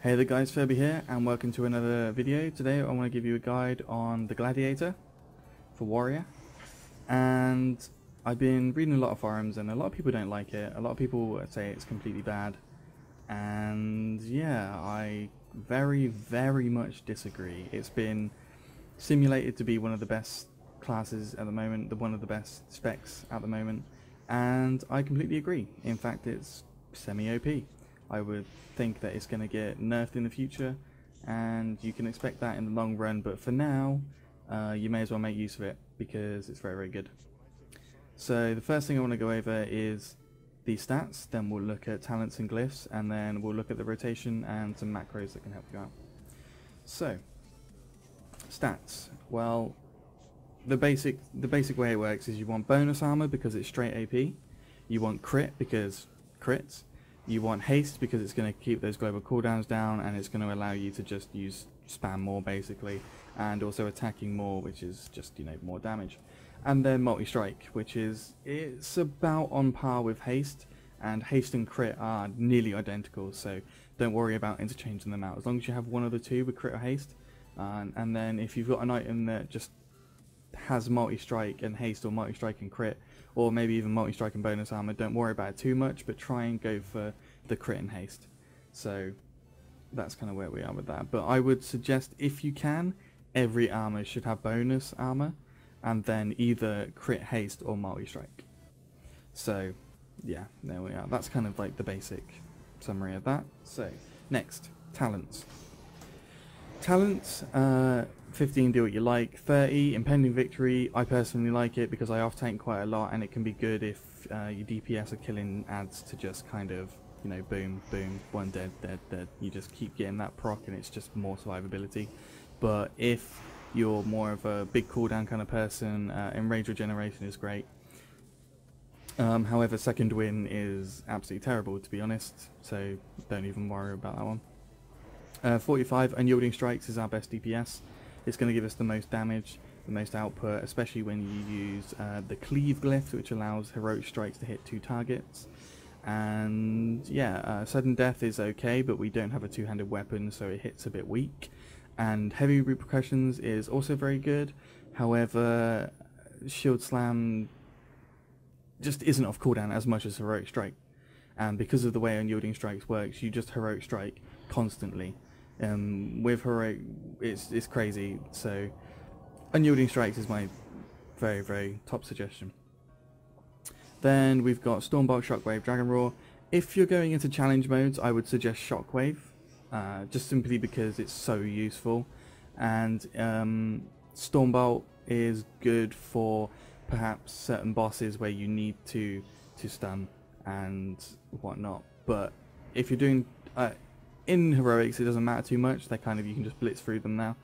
Hey there guys, Furby here and welcome to another video. Today I want to give you a guide on the Gladiator for Warrior. And I've been reading a lot of forums and a lot of people don't like it. A lot of people say it's completely bad. And yeah, I very much disagree. It's been simulated to be one of the best classes at the moment, one of the best specs at the moment. And I completely agree. In fact, it's semi-OP. I would think that it's going to get nerfed in the future, and you can expect that in the long run, but for now, you may as well make use of it, because it's very good. So the first thing I want to go over is the stats, then we'll look at talents and glyphs, and then we'll look at the rotation and some macros that can help you out. So, stats. Well, the basic way it works is you want bonus armor because it's straight AP, you want crit because crits, you want haste because it's going to keep those global cooldowns down and it's going to allow you to just spam more basically, and also attacking more, which is just, you know, more damage. And then multi-strike, which is, it's about on par with haste, and haste and crit are nearly identical, so don't worry about interchanging them out. As long as you have one of the two with crit or haste, and then if you've got an item that just has multi-strike and haste, or multi-strike and crit, or maybe even multi-strike and bonus armor, don't worry about it too much, but try and go for the crit and haste. So that's kind of where we are with that. But I would suggest, if you can, every armor should have bonus armor, and then either crit, haste, or multi-strike. So yeah, there we are. That's kind of like the basic summary of that. So next, talents. Talents, 15, do what you like. 30, impending victory. I personally like it because I off tank quite a lot, and it can be good if your DPS are killing adds to just kind of, you know, boom, boom, one dead, dead, dead. You just keep getting that proc and it's just more survivability. But if you're more of a big cooldown kind of person, enrage regeneration is great. However, second win is absolutely terrible, to be honest, so don't even worry about that one. 45, unyielding strikes is our best DPS. It's going to give us the most damage, the most output, especially when you use the cleave glyph, which allows heroic strikes to hit 2 targets. And yeah, sudden death is okay, but we don't have a two-handed weapon, so it hits a bit weak. And heavy repercussions is also very good. However, shield slam just isn't off cooldown as much as heroic strike. And because of the way unyielding strikes works, you just heroic strike constantly. With heroic, it's crazy. So unyielding strikes is my very top suggestion. Then we've got Stormbolt, Shockwave, Dragon Roar. If you're going into challenge modes, I would suggest Shockwave, just simply because it's so useful. And Stormbolt is good for perhaps certain bosses where you need to stun and whatnot. But if you're doing in heroics, it doesn't matter too much. They kind of, you can just blitz through them now.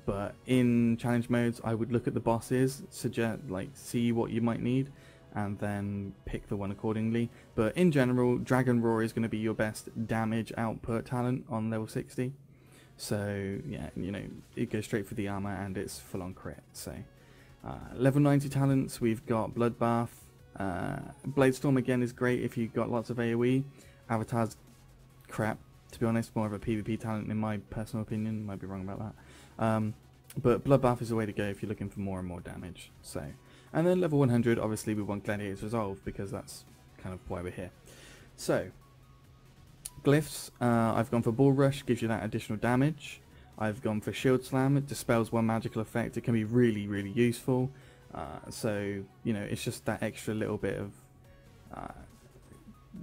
But in challenge modes, I would look at the bosses, see what you might need, and then pick the one accordingly. But in general, Dragon Roar is going to be your best damage output talent on level 60. So yeah, you know, it goes straight for the armor and it's full on crit. So level 90 talents, we've got bloodbath. Bladestorm again is great if you've got lots of AoE. Avatar's crap, to be honest, more of a PvP talent in my personal opinion. Might be wrong about that. But bloodbath is the way to go if you're looking for more and more damage. So, and then level 100, obviously we want Gladiator's Resolve because that's kind of why we're here. So glyphs, I've gone for Bull Rush, gives you that additional damage. I've gone for Shield Slam, it dispels one magical effect. It can be really useful. So, you know, it's just that extra little bit of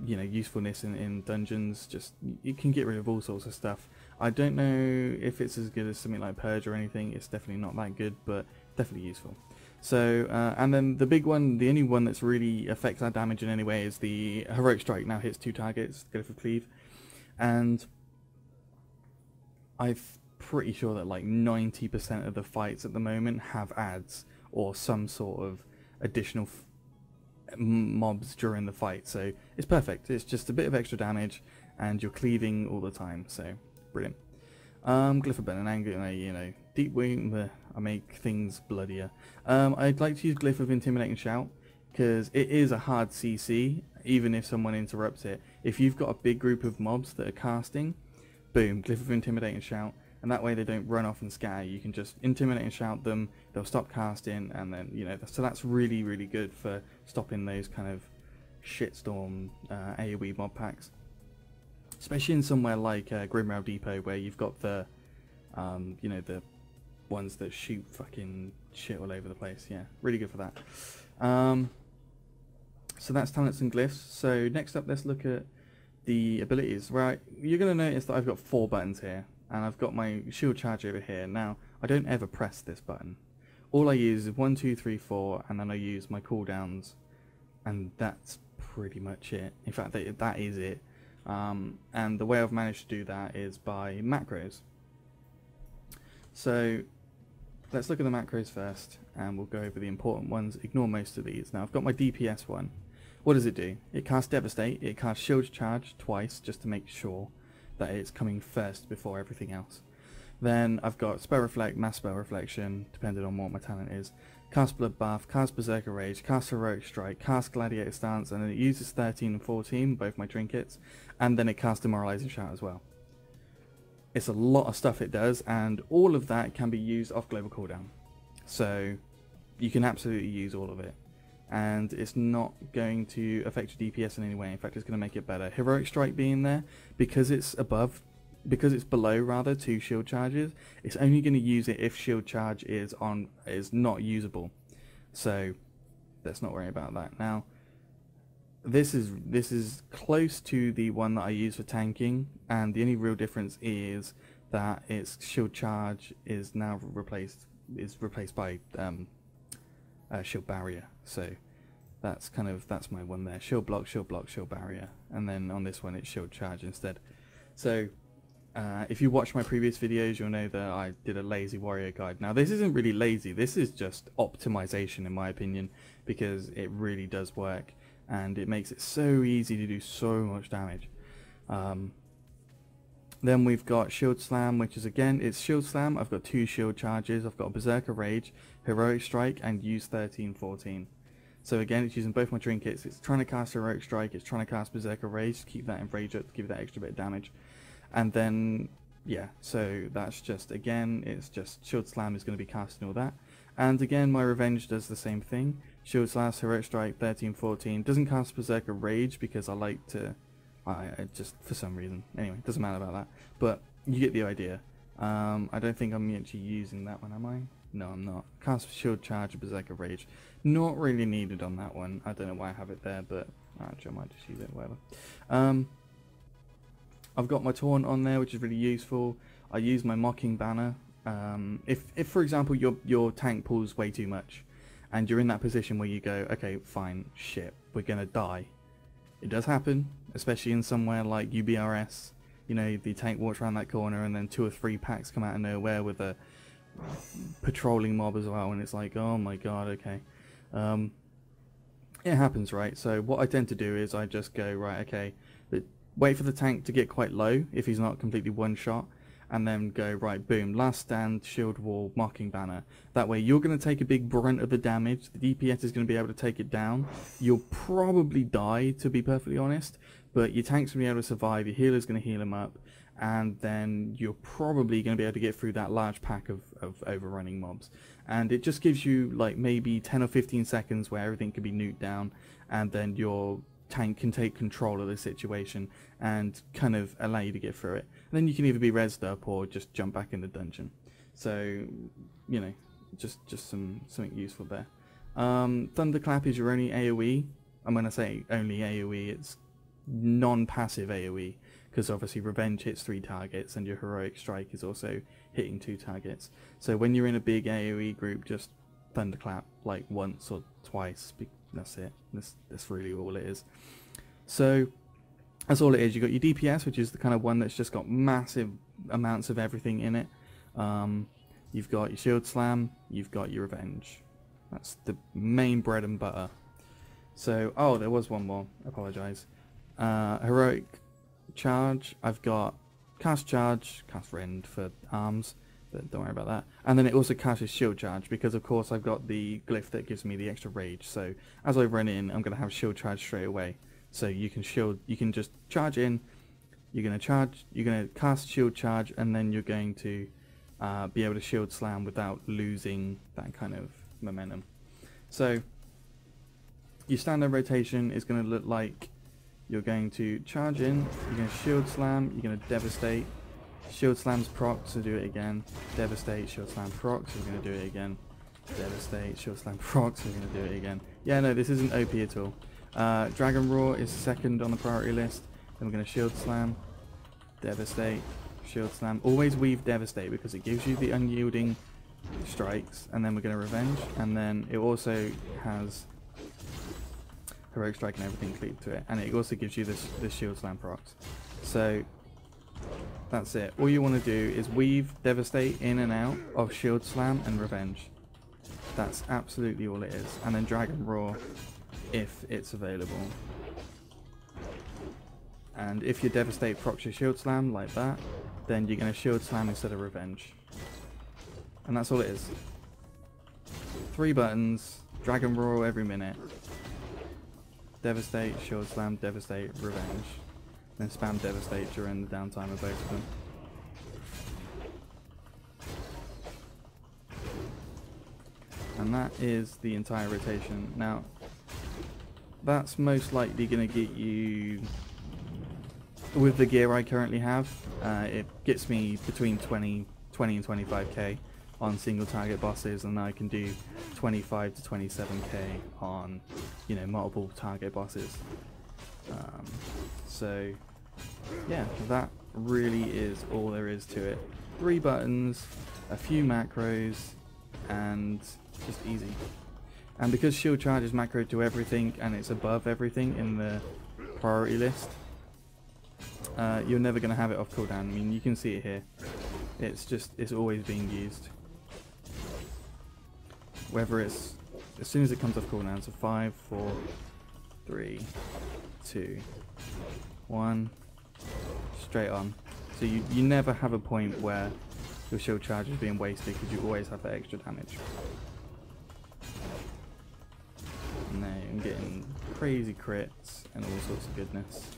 you know, usefulness in dungeons. Just, you can get rid of all sorts of stuff. I don't know if it's as good as something like Purge or anything. It's definitely not that good, but definitely useful. So and then the big one, the only one that's really affects our damage in any way, is the heroic strike. Now hits 2 targets, go for cleave, and I'm pretty sure that like 90% of the fights at the moment have adds or some sort of additional mobs during the fight, so it's perfect. It's just a bit of extra damage and you're cleaving all the time, so brilliant. Glyph of Burn and Anger, you know, deep wound, I make things bloodier. I'd like to use Glyph of Intimidate and Shout because it is a hard CC, even if someone interrupts it. If you've got a big group of mobs that are casting, boom, glyph of intimidate and shout, and that way they don't run off and scatter. You can just intimidate and shout them, they'll stop casting, and then, you know, so that's really, really good for stopping those kind of shitstorm AoE mob packs. Especially in somewhere like Grimrail Depot, where you've got the, you know, the ones that shoot fucking shit all over the place. Yeah, really good for that. So that's talents and glyphs. So next up, let's look at the abilities. Right, you're going to notice that I've got 4 buttons here, and I've got my shield charge over here. Now, I don't ever press this button. All I use is 1, 2, 3, 4, and then I use my cooldowns, and that's pretty much it. In fact, that is it. And the way I've managed to do that is by macros. So let's look at the macros first, and we'll go over the important ones. Ignore most of these. Now, I've got my DPS one. What does it do? It casts devastate, it casts shield charge twice, just to make sure that it's coming first before everything else. Then I've got spell reflect, mass spell reflection, depending on what my talent is. Cast bloodbath, cast berserker rage, cast heroic strike, cast gladiator stance, and then it uses 13 and 14, both my trinkets, and then it casts demoralizing shout as well. It's a lot of stuff it does, and all of that can be used off global cooldown. So you can absolutely use all of it, and it's not going to affect your DPS in any way. In fact, it's going to make it better. Heroic strike being there, because it's below rather 2 shield charges, it's only going to use it if shield charge is not usable. So let's not worry about that. Now, this is close to the one that I use for tanking, and the only real difference is that its shield charge is now replaced by shield barrier. So that's my one there. Shield block, shield barrier, and then on this one it's shield charge instead. So if you watch my previous videos, you'll know that I did a lazy warrior guide. Now, this isn't really lazy, this is just optimization in my opinion, because it really does work, and it makes it so easy to do so much damage. Then we've got shield slam, which is, again, it's shield slam. I've got 2 shield charges. I've got berserker rage, heroic strike, and use 13-14. So again, it's using both my trinkets. It's trying to cast heroic strike, it's trying to cast berserker rage to keep that in rage up, to give it that extra bit of damage. And then, yeah, so that's just, again, it's just shield slam is going to be casting all that. And again, my revenge does the same thing. Shield slash, heroic strike, 13-14. Doesn't cast berserker rage because I like to, I just, for some reason. Anyway, doesn't matter about that. But you get the idea. I don't think I'm actually using that one, am I? No, I'm not. Cast shield charge, berserker rage. Not really needed on that one. I don't know why I have it there, but actually I might just use it, whatever. I've got my taunt on there, which is really useful. I use my mocking banner. If for example your tank pulls way too much, and you're in that position where you go, okay, fine, shit, we're gonna die. It does happen, especially in somewhere like UBRS. You know, the tank walks around that corner, and then 2 or 3 packs come out of nowhere with a patrolling mob as well, and it's like, oh my god, okay. It happens, right? So what I tend to do is I just go, right, okay, wait for the tank to get quite low if he's not completely one shot, and then go, right, boom, last stand, shield wall, mocking banner. That way you're going to take a big brunt of the damage, the DPS is going to be able to take it down. You'll probably die, to be perfectly honest, but your tank's going to be able to survive, your healer's going to heal him up, and then you're probably going to be able to get through that large pack of overrunning mobs. And it just gives you like maybe 10 or 15 seconds where everything can be nuked down, and then your tank can take control of the situation and kind of allow you to get through it. And then you can either be rezzed up or just jump back in the dungeon. So, you know, just something useful there. Thunderclap is your only AoE. I'm going to say only AoE. It's non-passive AoE, because obviously revenge hits 3 targets and your heroic strike is also hitting 2 targets. So when you're in a big AoE group, just thunderclap like once or twice. That's it. That's really all it is. So that's all it is. You've got your DPS, which is the kind of one that's just got massive amounts of everything in it. You've got your shield slam, you've got your revenge. That's the main bread and butter. So, oh, there was one more. I apologise. Heroic charge. I've got cast charge, cast rend for arms, but don't worry about that. And then it also casts shield charge, because of course I've got the glyph that gives me the extra rage. So as I run in, I'm going to have shield charge straight away. So you can just charge in, you're going to charge, you're going to cast shield charge, and then you're going to be able to shield slam without losing that kind of momentum. So your standard rotation is going to look like you're going to charge in, you're going to shield slam, you're going to devastate, shield slams proc, so do it again, devastate, shield slam proc, so you're going to do it again, devastate, shield slam proc, so you're going to do it again. Yeah, no, this isn't OP at all. Dragon Roar is second on the priority list. Then we're going to shield slam, devastate, shield slam. Always weave devastate because it gives you the unyielding strikes, and then we're going to revenge, and then it also has heroic strike and everything cleaved to it, and it also gives you this shield slam procs. So that's it. All you want to do is weave devastate in and out of shield slam and revenge. That's absolutely all it is. And then Dragon Roar if it's available. And if your devastate procs your shield slam like that, then you're going to shield slam instead of revenge. And that's all it is. 3 buttons, Dragon Roar every minute. Devastate, shield slam, devastate, revenge. Then spam devastate during the downtime of both of them. And that is the entire rotation. Now, that's most likely going to get you, with the gear I currently have, it gets me between 20 and 25k on single target bosses, and I can do 25 to 27k on, you know, multiple target bosses. So yeah, that really is all there is to it. 3 buttons, a few macros, and just easy. And because shield charge is macro to everything and it's above everything in the priority list, you're never going to have it off cooldown. I mean, you can see it here. It's always being used. Whether it's as soon as it comes off cooldown, so 5, 4, 3, 2, 1, straight on. So you never have a point where your shield charge is being wasted because you always have that extra damage. And then I'm getting crazy crits and all sorts of goodness.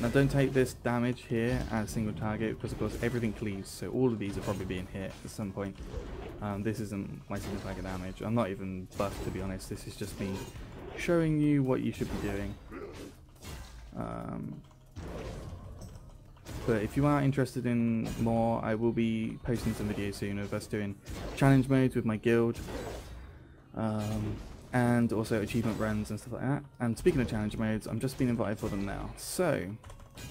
Now don't take this damage here as a single target because of course everything cleaves, so all of these are probably being hit at some point. This isn't my single target damage. I'm not even buffed, to be honest. This is just me showing you what you should be doing. But if you are interested in more, I will be posting some videos soon of us doing challenge modes with my guild. And also achievement runs and stuff like that. And speaking of challenge modes, I'm just being invited for them now. So,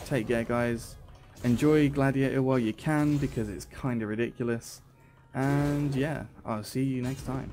take care guys. Enjoy Gladiator while you can because it's kind of ridiculous. And yeah, I'll see you next time.